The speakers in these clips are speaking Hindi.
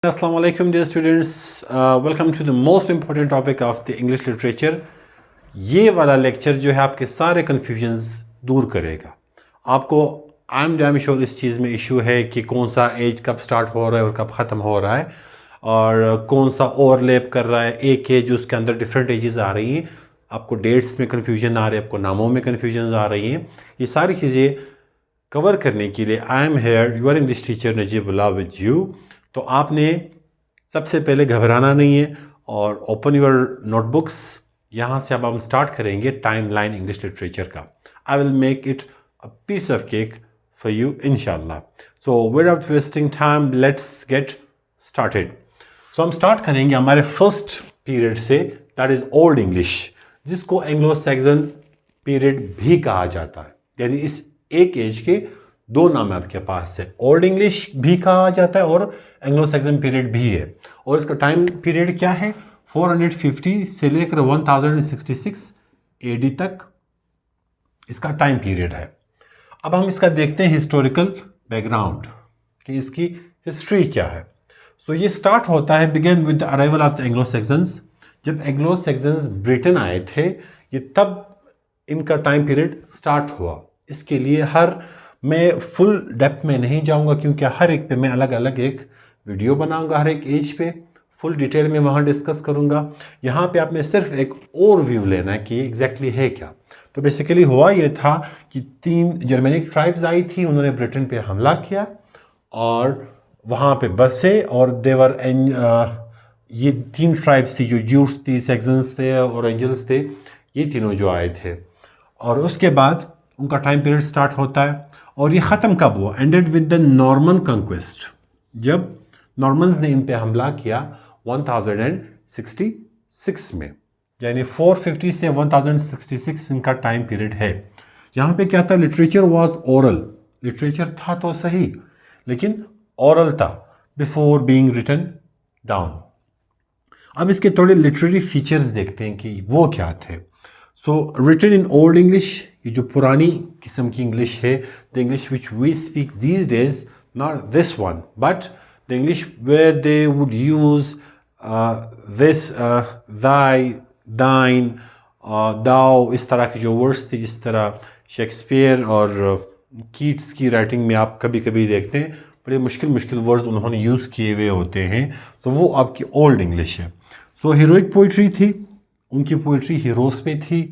Assalamu alaikum dear students, welcome to the most important topic of the English literature. ये वाला लेक्चर जो है आपके सारे कन्फ्यूजन्स दूर करेगा. आपको आई एम डैम श्योर इस चीज़ में इशू है कि कौन सा एज कब स्टार्ट हो रहा है और कब ख़त्म हो रहा है और कौन सा ओवरलैप कर रहा है एक एज उसके अंदर डिफरेंट एजेस आ रही हैं. आपको डेट्स में कन्फ्यूजन आ रही है, आपको नामों में कन्फ्यूजन आ रही हैं. ये सारी चीज़ें कवर करने के लिए I am here your English teacher Najibullah with you. तो आपने सबसे पहले घबराना नहीं है और ओपन योर नोटबुक्स. यहाँ से अब हम स्टार्ट करेंगे टाइम लाइन इंग्लिश लिटरेचर का. I will make it a piece of cake for you इंशाल्लाह. So without wasting time let's get started. So हम स्टार्ट करेंगे हमारे फर्स्ट पीरियड से, दैट इज़ ओल्ड इंग्लिश, जिसको एंग्लो सैक्सन पीरियड भी कहा जाता है. यानी इस एक एज के दो नाम आपके पास है. ओल्ड इंग्लिश भी कहा जाता है और एंग्लो सैक्सन पीरियड भी है. और इसका टाइम पीरियड क्या है? 450 से लेकर 1066 एडी तक इसका टाइम पीरियड है. अब हम इसका देखते हैं हिस्टोरिकल बैकग्राउंड कि इसकी हिस्ट्री क्या है. सो ये स्टार्ट होता है begin with the arrival of the Anglo Saxons. जब एंग्लो सैक्सन्स ब्रिटेन आए थे ये तब इनका टाइम पीरियड स्टार्ट हुआ. इसके लिए मैं फुल डेप्थ में नहीं जाऊंगा क्योंकि हर एक पे मैं अलग अलग एक वीडियो बनाऊंगा. हर एक एज पे फुल डिटेल में वहाँ डिस्कस करूंगा. यहाँ पे आपने सिर्फ एक ओवरव्यू लेना है कि एग्जैक्टली है क्या. तो बेसिकली हुआ ये था कि 3 जर्मनिक ट्राइब्स आई थी, उन्होंने ब्रिटेन पे हमला किया और वहाँ पे बसे. और देवर ये 3 ट्राइब्स थी, जो ज्यूस थी, सैक्सन्स थे और एंजल्स थे. ये तीनों जो आए थे और उसके बाद उनका टाइम पीरियड स्टार्ट होता है. और ये ख़त्म कब हुआ? Ended with the Norman conquest, जब नॉर्मन्स ने इन पे हमला किया 1066 में. यानी 450 से 1066 इनका टाइम पीरियड है. यहाँ पे क्या था? Literature was oral. लिटरेचर था तो सही लेकिन ओरल था बिफोर बीइंग रिटन डाउन. अब इसके थोड़े लिटरेरी फीचर्स देखते हैं कि वो क्या थे. So written in Old English, ये जो पुरानी किस्म की इंग्लिश है, the English which we speak these days, not this one but the English where they would use this, thy, thine, thou, इस तरह के जो वर्ड्स थे, जिस तरह शेक्सपियर और कीट्स की राइटिंग में आप कभी कभी देखते हैं बड़े मुश्किल वर्ड्स उन्होंने यूज़ किए हुए होते हैं. तो वो आपकी ओल्ड इंग्लिश है. सो हीरोइक पोइट्री थी, उनकी पोइट्री हीरोज़ पे थी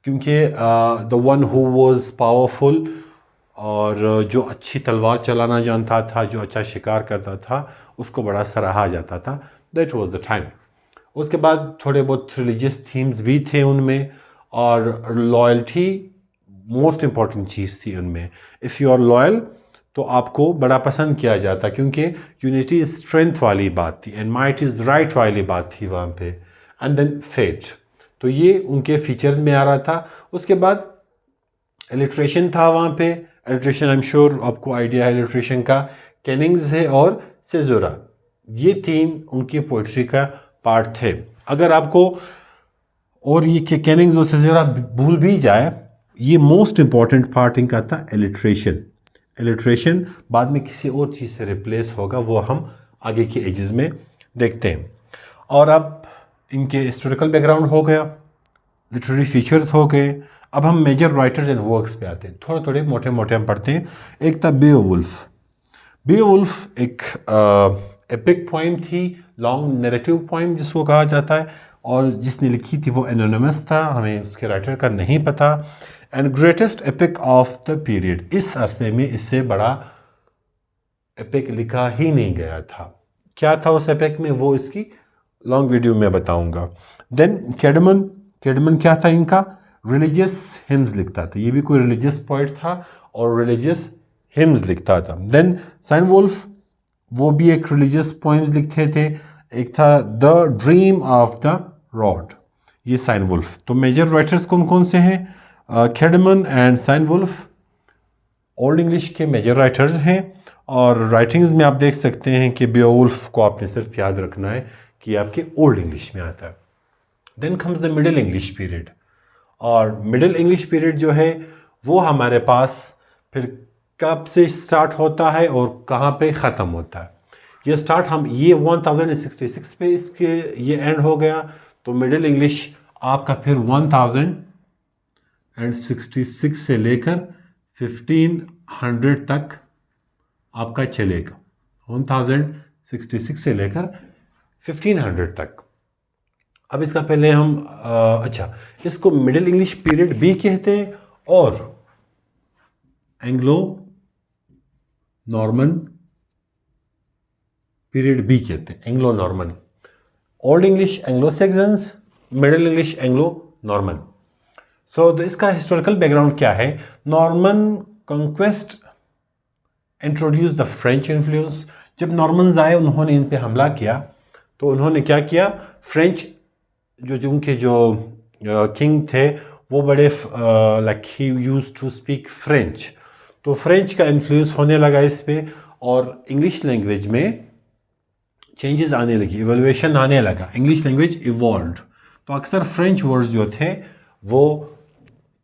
क्योंकि the one who was powerful और जो अच्छी तलवार चलाना जानता था, जो अच्छा शिकार करता था, उसको बड़ा सराहा जाता था. That was the time. उसके बाद थोड़े बहुत रिलीजियस थीम्स भी थे उनमें और लॉयल्टी मोस्ट इम्पॉर्टेंट चीज़ थी उनमें. इफ़ यू आर लॉयल तो आपको बड़ा पसंद किया जाता क्योंकि यूनिटी स्ट्रेंथ वाली बात थी एंड माइट इज़ राइट वाली बात थी वहाँ पे. एंड देन फेट, तो ये उनके फीचर्स में आ रहा था. उसके बाद इलिट्रेशन था वहाँ पे. इलिट्रेशन आई एम श्योर आपको आइडिया है इलिट्रेशन का. कैनिंग्स है और सेजोरा, ये 3 उनकी पोइट्री का पार्ट थे. अगर आपको और ये कैनिंग्स और सेजोरा भूल भी जाए, ये मोस्ट इम्पॉर्टेंट पार्ट इनका था इलिट्रेशन. इलिट्रेशन बाद में किसी और चीज़ से रिप्लेस होगा, वो हम आगे के एजेस में देखते हैं. और अब इनके हिस्टोरिकल बैकग्राउंड हो गया, लिटरेरी फीचर्स हो गए. अब हम मेजर राइटर्स एंड वर्क्स पे आते हैं. थोड़े मोटे मोटे हम पढ़ते हैं. एक था बेओवुल्फ. बेओवुल्फ एक एपिक पोइम थी, लॉन्ग नैरेटिव पोइम जिसको कहा जाता है, और जिसने लिखी थी वो एनोनिमस था, हमें उसके राइटर का नहीं पता. And greatest epic of the period, इस अरसे में इससे बड़ा एपिक लिखा ही नहीं गया था. क्या था उस एपिक में, वो इसकी लॉन्ग वीडियो में बताऊंगा. देन कैडमन क्या था? इनका रिलीजियस हिम्स लिखता था. ये भी कोई रिलीजियस पोइट था और रिलीजियस हिम्स लिखता था. देन साइनवुल्फ, वो भी एक रिलीजियस पोइम्स लिखते थे. एक था the dream of the rod, ये साइनवुल्फ. तो मेजर राइटर्स कौन कौन से हैं? कैडमन एंड साइनवुल्फ ओल्ड इंग्लिश के मेजर राइटर्स हैं. और राइटिंग्स में आप देख सकते हैं कि बेओवुल्फ को आपने सिर्फ याद रखना है कि आपके ओल्ड इंग्लिश में आता है. Then comes the middle English period. और मिडिल इंग्लिश पीरियड जो है वो हमारे पास फिर कब से स्टार्ट होता है और कहाँ पे ख़त्म होता है. ये स्टार्ट हम ये 1066 पे इसके ये एंड हो गया, तो मिडिल इंग्लिश आपका फिर 1066 से लेकर 1500 तक आपका चलेगा, 1066 से लेकर 1500 तक। अब इसका पहले हम अच्छा, इसको मिडिल इंग्लिश पीरियड भी कहते हैं और एंग्लो नॉर्मन पीरियड भी कहते हैं। Anglo Norman, Old English Anglo Saxons, Middle English Anglo Norman. So इसका हिस्टोरिकल बैकग्राउंड क्या है? Norman conquest introduce the French influence. जब नॉर्मन्स आए उन्होंने इन पे हमला किया, तो उन्होंने क्या किया, फ्रेंच जो उनके जो किंग थे वो बड़े like he use to speak French, तो फ्रेंच का इन्फ्लुएंस होने लगा इस पे और इंग्लिश लैंग्वेज में चेंजेस आने लगी, इवोल्यूशन आने लगा, इंग्लिश लैंग्वेज इवॉल्व्ड। तो अक्सर फ्रेंच वर्ड्स जो थे वो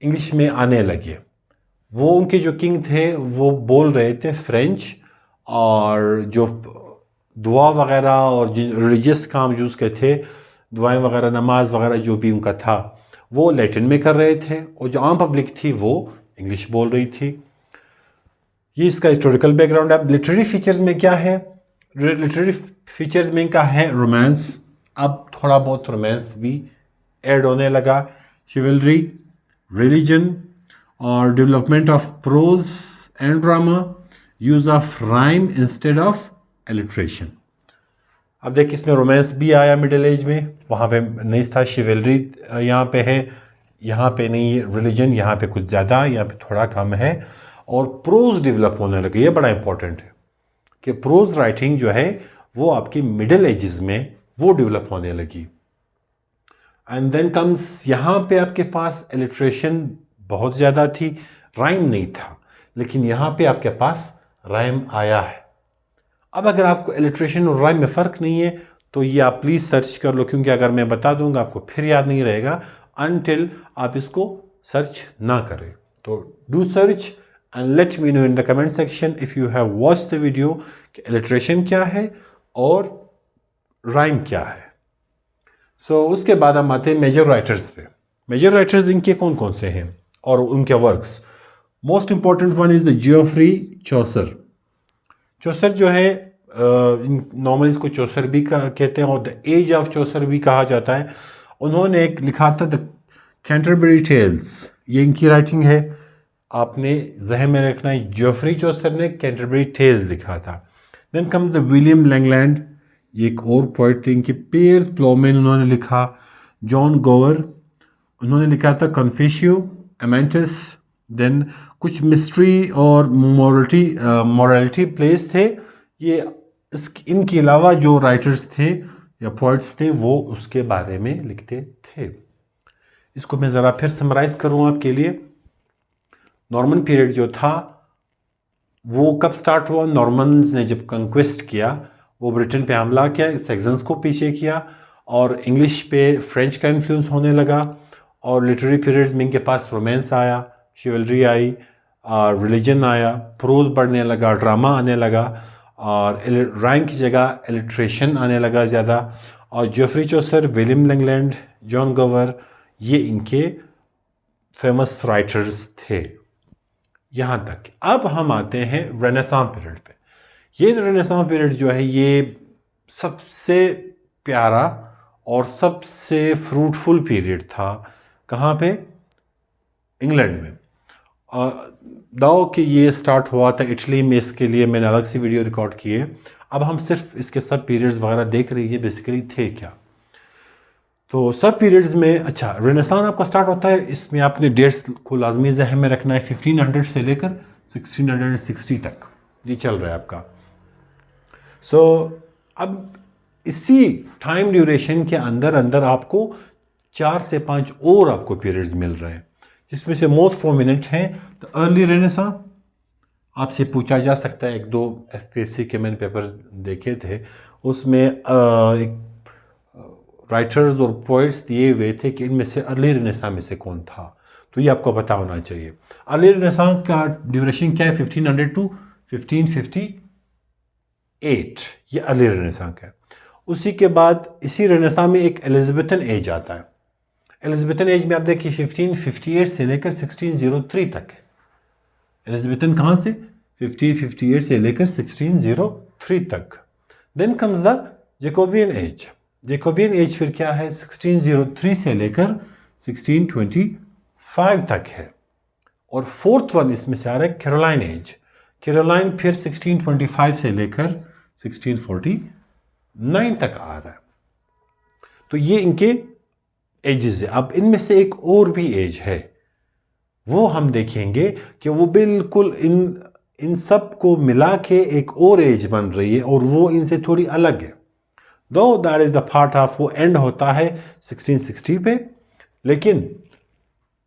इंग्लिश में आने लगे। वो उनके जो किंग थे वो बोल रहे थे फ्रेंच, और जो दुआ वगैरह और रिलीजियस काम जो उसके थे, दुआएं वगैरह, नमाज वगैरह जो भी उनका था, वो लैटिन में कर रहे थे, और जो आम पब्लिक थी वो इंग्लिश बोल रही थी। ये इसका हिस्टोरिकल बैकग्राउंड है। लिटरेरी फीचर्स में क्या है? लिटरेरी फीचर्स में इनका है रोमांस, अब थोड़ा बहुत रोमांस भी ऐड होने लगा, शिवलरी, रिलीजन और development of pros and drama, use of rhyme instead of alliteration. अब देखिए इसमें रोमांस भी आया मिडिल एज में, वहाँ पे नहीं था, शिवलरी यहाँ पे है, यहाँ पे नहीं, रिलीजन यहाँ पे कुछ ज़्यादा, यहाँ पे थोड़ा कम है, और प्रोज डेवलप होने लगे। ये बड़ा इंपॉर्टेंट है कि प्रोज राइटिंग जो है वो आपकी मिडिल एजेस में वो डेवलप होने लगी। एंड देन कम्स, यहाँ पे आपके पास एलिट्रेशन बहुत ज़्यादा थी, राइम नहीं था, लेकिन यहाँ पे आपके पास राइम आया है। अब अगर आपको एलिट्रेशन और राइम में फ़र्क नहीं है तो ये आप प्लीज़ सर्च कर लो, क्योंकि अगर मैं बता दूंगा आपको फिर याद नहीं रहेगा अनटिल आप इसको सर्च ना करें। तो do search and let me know in the comment section if you have watch the video कि एलिट्रेशन क्या है और राइम क्या है। सो उसके बाद हम आते हैं मेजर राइटर्स पे। मेजर राइटर्स इनके कौन कौन से हैं और उनके works. Most important one is the Geoffrey Chaucer. Chaucer जो है नॉर्मली इसको चौसर भी कहते हैं और द एज ऑफ चौसर भी कहा जाता है। उन्होंने एक लिखा था द कैंटरबरी टेल्स, ये इनकी राइटिंग है, आपने जहन में रखना है, जियोफ्री चौसर ने कैंटरबरी टेल्स लिखा था। Then comes the William Langland, ये एक और पोइट थे इनके, पियर्स प्लोमेन उन्होंने लिखा, जॉन गोवर उन्होंने लिखा था कन्फेशियो, एमेंटस। देन कुछ मिस्ट्री और मॉरलिटी प्लेस थे। ये इनके अलावा जो राइटर्स थे या पोइट्स थे वो उसके बारे में लिखते थे। इसको मैं ज़रा फिर समराइज करूँ आपके लिए। नॉर्मन पीरियड जो था वो कब स्टार्ट हुआ? नॉर्मन्स ने जब कंक्वेस्ट किया, वो ब्रिटेन पे हमला किया, सैक्सन्स को पीछे किया, और इंग्लिश पे फ्रेंच का इन्फ्लुएंस होने लगा, और लिटरेरी पीरियड्स में इनके पास रोमांस आया, शिवलरी आई, रिलीजन आया, प्रोज बढ़ने लगा, ड्रामा आने लगा, और राइम की जगह एलिट्रेशन आने लगा ज़्यादा। और जियोफ्री चौसर, विलियम लैंगलैंड, जॉन गोवर, ये इनके फेमस राइटर्स थे यहाँ तक। अब हम आते हैं रेनेसां पीरियड पे। ये रेनेसां पीरियड जो है ये सबसे प्यारा और सबसे फ्रूटफुल पीरियड था। कहाँ पे? इंग्लैंड में। दाओ कि ये स्टार्ट हुआ था इटली में, इसके लिए मैंने अलग से वीडियो रिकॉर्ड किए। अब हम सिर्फ इसके सब पीरियड्स वगैरह देख रहे हैं बेसिकली थे क्या। तो सब पीरियड्स में, अच्छा, रेनेसां आपका स्टार्ट होता है, इसमें आपने डेट्स को लाजमी जहन में रखना है, 1500 से लेकर 1660 तक ये चल रहा है आपका। सो अब इसी टाइम ड्यूरेशन के अंदर अंदर आपको 4 से 5 और आपको पीरियड्स मिल रहे हैं, जिसमें से मोस्ट प्रोमिनेंट हैं द अर्ली रेनेसां। आपसे पूछा जा सकता है, एक दो एफपीएससी के मैंने पेपर्स देखे थे, उसमें एक राइटर्स और पोइट्स दिए हुए थे कि इनमें से अर्ली रेनेसां में से कौन था, तो ये आपको पता होना चाहिए। अर्ली रेनेसां का ड्यूरेशन क्या है? 1500 टू 1550 8, ये अर्ली रेनेसां का है। उसी के बाद इसी रेनेसां में एक एलिजाबेथन एज आता है। एलिजाबेथन एज में आप देखिए 1558 से लेकर 1603 तक है। एलिजाबेथन कहाँ से? 1558 से लेकर 1603 तक। Then comes the Jacobean age. Jacobean age फिर क्या है? 1603 से लेकर 1625 तक है। और फोर्थ वन इसमें से आ रहा है कैरोलाइन एज। कैरोलाइन फिर 1625 से लेकर 1649 तक आ रहा है। तो ये इनके एजेस है। अब इनमें से एक और भी एज है, वो हम देखेंगे कि वो बिल्कुल इन सब को मिला के एक और एज बन रही है और वो इनसे थोड़ी अलग है। दो that is the part of, वो एंड होता है 1660 पे। लेकिन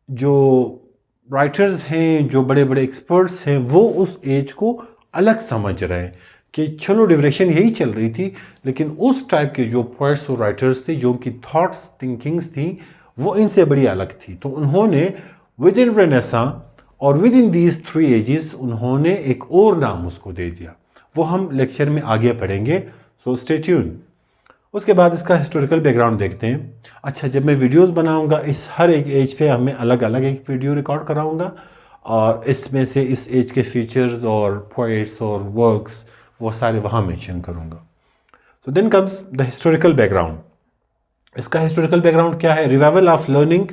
जो राइटर्स हैं, जो बड़े बड़े एक्सपर्ट्स हैं, वो उस एज को अलग समझ रहे हैं कि चलो ड्यूरेशन यही चल रही थी, लेकिन उस टाइप के जो पोइट्स और राइटर्स थे, जो उनकी थॉट्स थिंकिंग्स थी, वो इनसे बड़ी अलग थी। तो उन्होंने विद इन रेनेसां और विद इन दीज 3 एजेस उन्होंने एक और नाम उसको दे दिया। वो हम लेक्चर में आगे पढ़ेंगे, सो स्टे ट्यून। उसके बाद इसका हिस्टोरिकल बैकग्राउंड देखते हैं। अच्छा, जब मैं वीडियोस बनाऊंगा इस हर एक एज पे हमें अलग अलग एक वीडियो रिकॉर्ड कराऊंगा और इसमें से इस एज के फीचर्स और पोइट्स और वर्क्स वो सारे वहाँ मेंशन करूँगा। So then comes the historical background. इसका हिस्टोरिकल बैकग्राउंड क्या है? रिवाइवल ऑफ लर्निंग,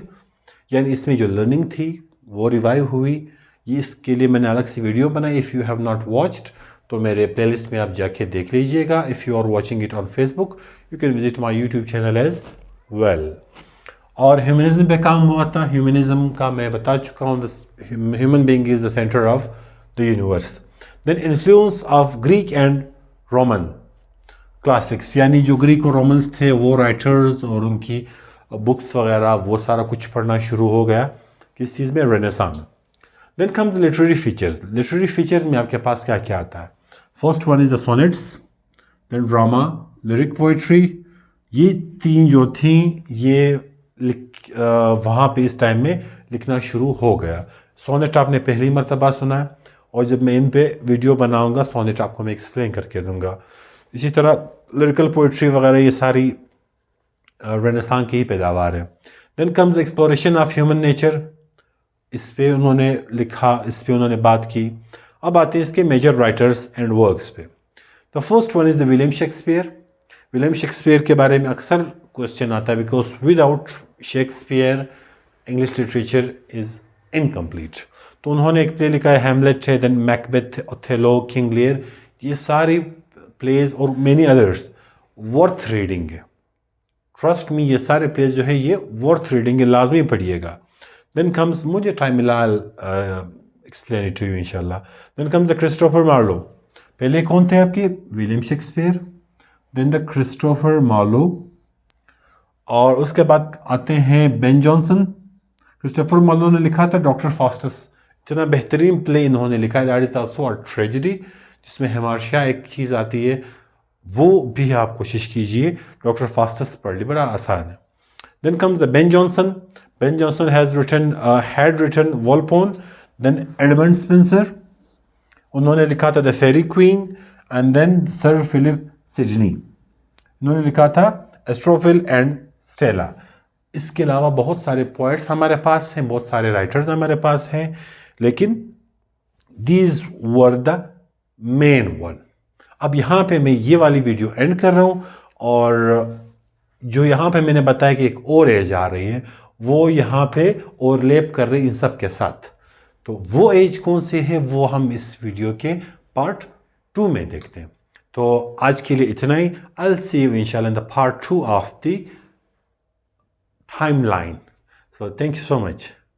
यानी इसमें जो लर्निंग थी वो रिवाइव हुई। ये इसके लिए मैंने अलग से वीडियो बनाई। If you have not watched तो मेरे प्लेलिस्ट में आप जाके देख लीजिएगा। If you are watching it on Facebook you can visit my YouTube channel as well. और ह्यूमनिज्म पे काम हुआ था। ह्यूमनिज्म का मैं बता चुका हूँ, human being is the centre of the universe. Then influence of Greek and Roman classics, यानी जो ग्रीक और रोमन्स थे वो राइटर्स और उनकी बुक्स वगैरह वो सारा कुछ पढ़ना शुरू हो गया किस चीज़ में? रेनेसां में। Then comes literary features. Literary features में आपके पास क्या क्या आता है? First one is the sonnets, then drama, lyric poetry. ये 3 जो थी ये वहाँ पे इस टाइम में लिखना शुरू हो गया। सोनेट आपने पहली मरतबा सुना है और जब मैं इन पे वीडियो बनाऊंगा सोनेट आपको मैं एक्सप्लेन करके दूंगा। इसी तरह लिरिकल पोइट्री वगैरह ये सारी रेनेसां की ही पैदावार है। Then comes exploration of human nature, इस पे उन्होंने लिखा, इस पे उन्होंने बात की। अब आते हैं इसके मेजर राइटर्स एंड वर्क्स पे। The first one is the William Shakespeare. William Shakespeare के बारे में अक्सर क्वेश्चन आता है because without Shakespeare English literature is incomplete. तो उन्होंने एक प्ले लिखा है हैमलेट है, then Macbeth, Othello, King Lear. ये सारी प्लेज और मेनी अदर्स वर्थ रीडिंग है। ट्रस्ट मी, ये सारे प्लेज जो है ये वर्थ रीडिंग है, लाजमी पढ़िएगा। देन कम्स, मुझे टाइम मिला एक्सप्लेन इट टू यू इंशाल्लाह। Then comes the Christopher Marlowe. पहले कौन थे आपके? William Shakespeare, then the Christopher Marlowe, और उसके बाद आते हैं बेन जॉनसन। क्रिस्टोफर मार्लो ने लिखा था डॉक्टर फास्टस। इतना बेहतरीन प्ले इन्होंने लिखा है, that is also a tragedy, जिसमें हमेशा एक चीज़ आती है, वो भी आप कोशिश कीजिए। डॉक्टर फास्टस पढ़ ली, बड़ा आसान है। Then comes the Ben Jonson. Ben Jonson had written Volpone, then Edmund Spenser. उन्होंने लिखा था the Faerie Queene, and then Sir Philip Sidney. इन्होंने लिखा था एस्ट्रोफिल एंड स्टेला। इसके अलावा बहुत सारे पोइट्स हमारे पास हैं, बहुत सारे राइटर्स हमारे पास हैं, लेकिन these were the main one. अब यहाँ पे मैं ये वाली वीडियो एंड कर रहा हूँ, और जो यहाँ पे मैंने बताया कि एक और एज आ रही है, वो यहाँ पे ओवरलैप कर रही इन सब के साथ। तो वो एज कौन से है वो हम इस वीडियो के पार्ट 2 में देखते हैं। तो आज के लिए इतना ही। आई विल सी यू इंशाल्लाह in the part 2 of the timeline. So thank you so much.